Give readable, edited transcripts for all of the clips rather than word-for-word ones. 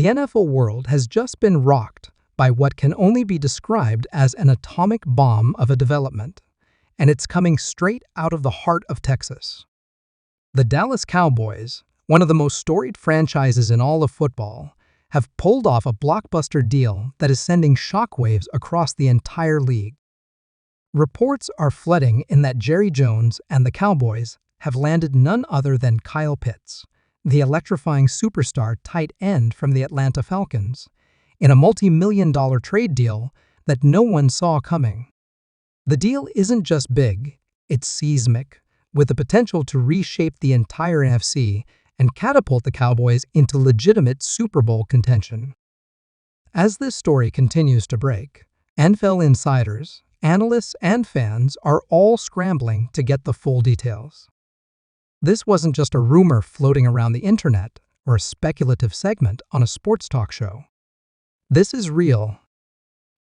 The NFL world has just been rocked by what can only be described as an atomic bomb of a development, and it's coming straight out of the heart of Texas. The Dallas Cowboys, one of the most storied franchises in all of football, have pulled off a blockbuster deal that is sending shockwaves across the entire league. Reports are flooding in that Jerry Jones and the Cowboys have landed none other than Kyle Pitts, the electrifying superstar tight end from the Atlanta Falcons, in a multi-million-dollar trade deal that no one saw coming. The deal isn't just big, it's seismic, with the potential to reshape the entire NFC and catapult the Cowboys into legitimate Super Bowl contention. As this story continues to break, NFL insiders, analysts, and fans are all scrambling to get the full details. This wasn't just a rumor floating around the internet or a speculative segment on a sports talk show. This is real.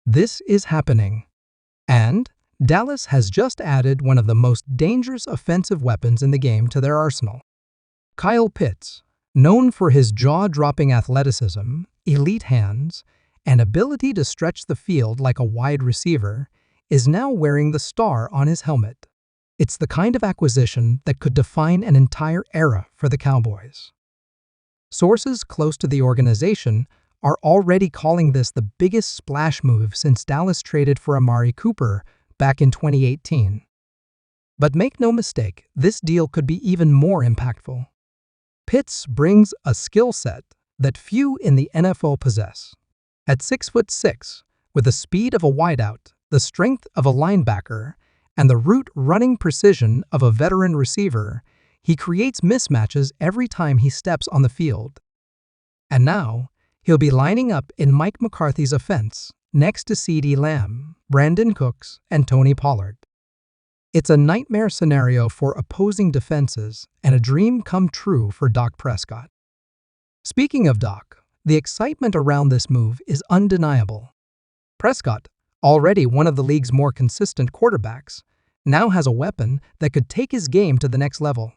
This is happening. And Dallas has just added one of the most dangerous offensive weapons in the game to their arsenal. Kyle Pitts, known for his jaw-dropping athleticism, elite hands, and ability to stretch the field like a wide receiver, is now wearing the star on his helmet. It's the kind of acquisition that could define an entire era for the Cowboys. Sources close to the organization are already calling this the biggest splash move since Dallas traded for Amari Cooper back in 2018. But make no mistake, this deal could be even more impactful. Pitts brings a skill set that few in the NFL possess. At 6'6", with the speed of a wideout, the strength of a linebacker, and the route-running precision of a veteran receiver, he creates mismatches every time he steps on the field. And now, he'll be lining up in Mike McCarthy's offense next to CeeDee Lamb, Brandin Cooks, and Tony Pollard. It's a nightmare scenario for opposing defenses and a dream come true for Dak Prescott. Speaking of Dak, the excitement around this move is undeniable. Prescott, already one of the league's more consistent quarterbacks, now has a weapon that could take his game to the next level.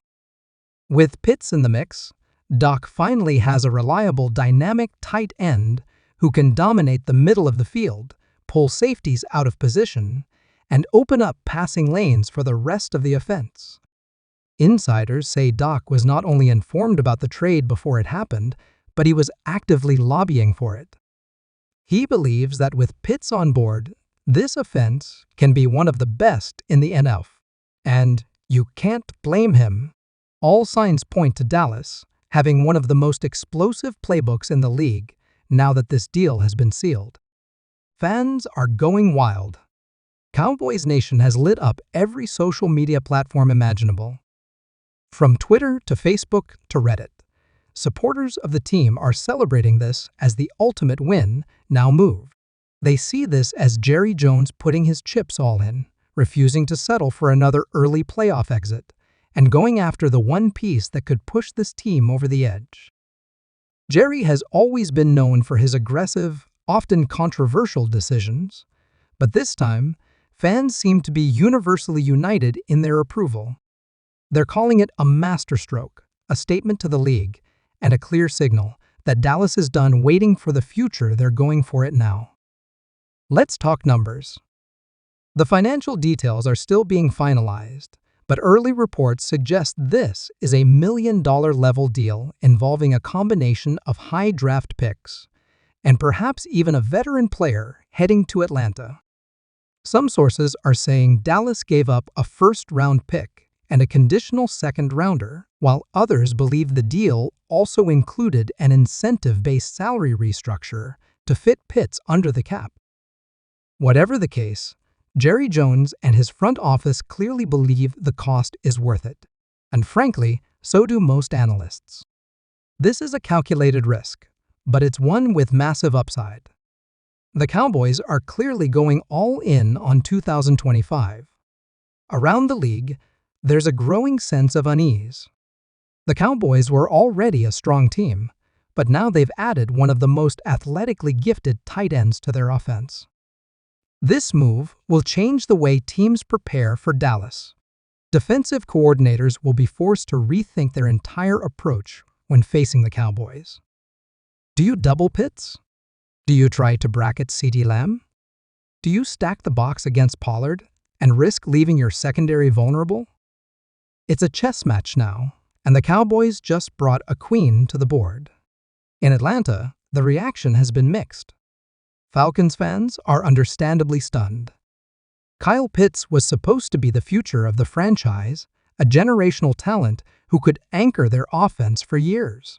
With Pitts in the mix, Dak finally has a reliable, dynamic tight end who can dominate the middle of the field, pull safeties out of position, and open up passing lanes for the rest of the offense. Insiders say Dak was not only informed about the trade before it happened, but he was actively lobbying for it. He believes that with Pitts on board, this offense can be one of the best in the NFL. And you can't blame him. All signs point to Dallas having one of the most explosive playbooks in the league now that this deal has been sealed. Fans are going wild. Cowboys Nation has lit up every social media platform imaginable. From Twitter to Facebook to Reddit, supporters of the team are celebrating this as the ultimate win now moved. They see this as Jerry Jones putting his chips all in, refusing to settle for another early playoff exit, and going after the one piece that could push this team over the edge. Jerry has always been known for his aggressive, often controversial decisions, but this time, fans seem to be universally united in their approval. They're calling it a masterstroke, a statement to the league, and a clear signal that Dallas is done waiting for the future. They're going for it now. Let's talk numbers. The financial details are still being finalized, but early reports suggest this is a $1 million level deal involving a combination of high draft picks and perhaps even a veteran player heading to Atlanta. Some sources are saying Dallas gave up a first-round pick and a conditional second-rounder, while others believe the deal also included an incentive-based salary restructure to fit Pitts under the cap. Whatever the case, Jerry Jones and his front office clearly believe the cost is worth it, and frankly, so do most analysts. This is a calculated risk, but it's one with massive upside. The Cowboys are clearly going all in on 2025. Around the league, there's a growing sense of unease. The Cowboys were already a strong team, but now they've added one of the most athletically gifted tight ends to their offense. This move will change the way teams prepare for Dallas. Defensive coordinators will be forced to rethink their entire approach when facing the Cowboys. Do you double Pitts? Do you try to bracket CeeDee Lamb? Do you stack the box against Pollard and risk leaving your secondary vulnerable? It's a chess match now, and the Cowboys just brought a queen to the board. In Atlanta, the reaction has been mixed. Falcons fans are understandably stunned. Kyle Pitts was supposed to be the future of the franchise, a generational talent who could anchor their offense for years.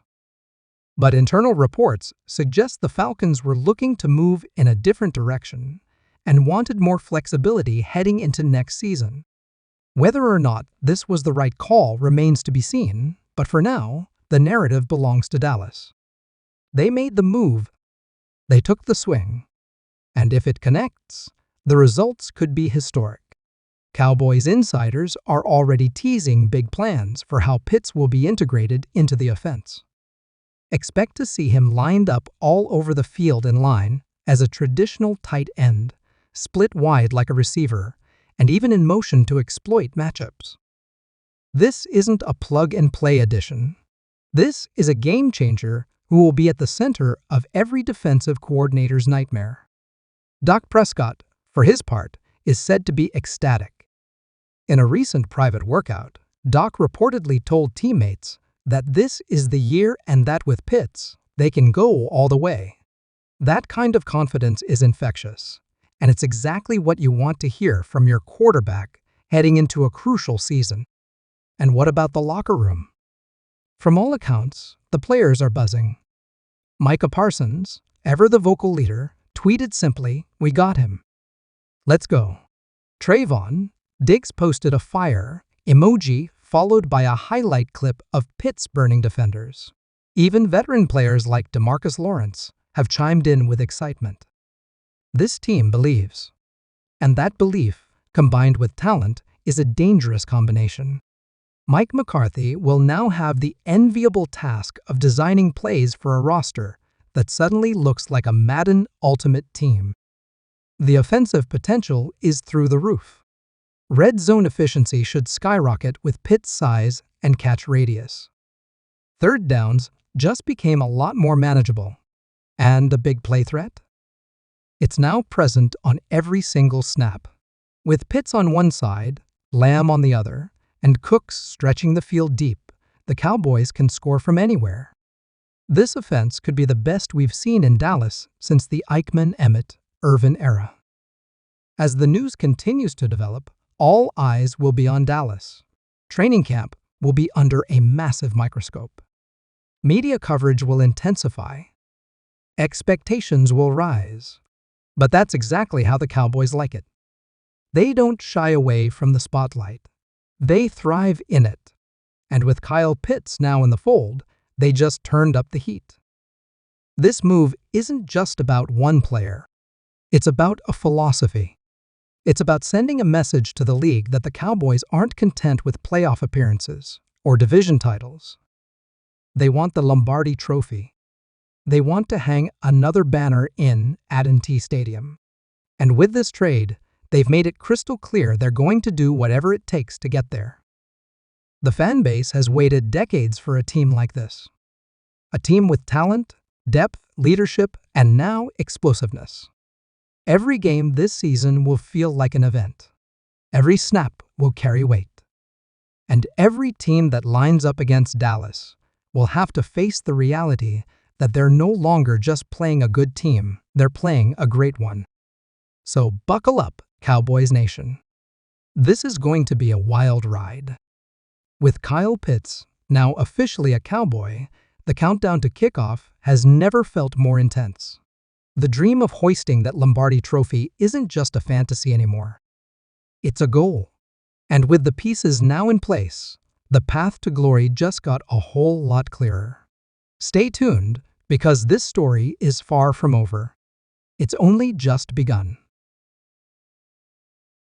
But internal reports suggest the Falcons were looking to move in a different direction and wanted more flexibility heading into next season. Whether or not this was the right call remains to be seen, but for now, the narrative belongs to Dallas. They made the move, they took the swing, and if it connects, the results could be historic. Cowboys insiders are already teasing big plans for how Pitts will be integrated into the offense. Expect to see him lined up all over the field in line as a traditional tight end, split wide like a receiver, and even in motion to exploit matchups. This isn't a plug-and-play addition. This is a game-changer who will be at the center of every defensive coordinator's nightmare. Dak Prescott, for his part, is said to be ecstatic. In a recent private workout, Dak reportedly told teammates that this is the year and that with Pitts, they can go all the way. That kind of confidence is infectious, and it's exactly what you want to hear from your quarterback heading into a crucial season. And what about the locker room? From all accounts, the players are buzzing. Micah Parsons, ever the vocal leader, tweeted simply, "We got him. Let's go." Trayvon Diggs posted a fire emoji followed by a highlight clip of Pitts burning defenders. Even veteran players like DeMarcus Lawrence have chimed in with excitement. This team believes. And that belief, combined with talent, is a dangerous combination. Mike McCarthy will now have the enviable task of designing plays for a roster that suddenly looks like a Madden Ultimate Team. The offensive potential is through the roof. Red zone efficiency should skyrocket with Pitts' size and catch radius. Third downs just became a lot more manageable. And a big play threat? It's now present on every single snap. With Pitts on one side, Lamb on the other, and Cooks stretching the field deep, the Cowboys can score from anywhere. This offense could be the best we've seen in Dallas since the Aikman-Emmett-Irvin era. As the news continues to develop, all eyes will be on Dallas. Training camp will be under a massive microscope. Media coverage will intensify. Expectations will rise. But that's exactly how the Cowboys like it. They don't shy away from the spotlight. They thrive in it. And with Kyle Pitts now in the fold, they just turned up the heat. This move isn't just about one player. It's about a philosophy. It's about sending a message to the league that the Cowboys aren't content with playoff appearances or division titles. They want the Lombardi Trophy. They want to hang another banner in AT&T Stadium. And with this trade, they've made it crystal clear they're going to do whatever it takes to get there. The fan base has waited decades for a team like this. A team with talent, depth, leadership, and now explosiveness. Every game this season will feel like an event. Every snap will carry weight. And every team that lines up against Dallas will have to face the reality that they're no longer just playing a good team, they're playing a great one. So buckle up, Cowboys Nation. This is going to be a wild ride. With Kyle Pitts now officially a Cowboy, the countdown to kickoff has never felt more intense. The dream of hoisting that Lombardi Trophy isn't just a fantasy anymore. It's a goal. And with the pieces now in place, the path to glory just got a whole lot clearer. Stay tuned, because this story is far from over. It's only just begun.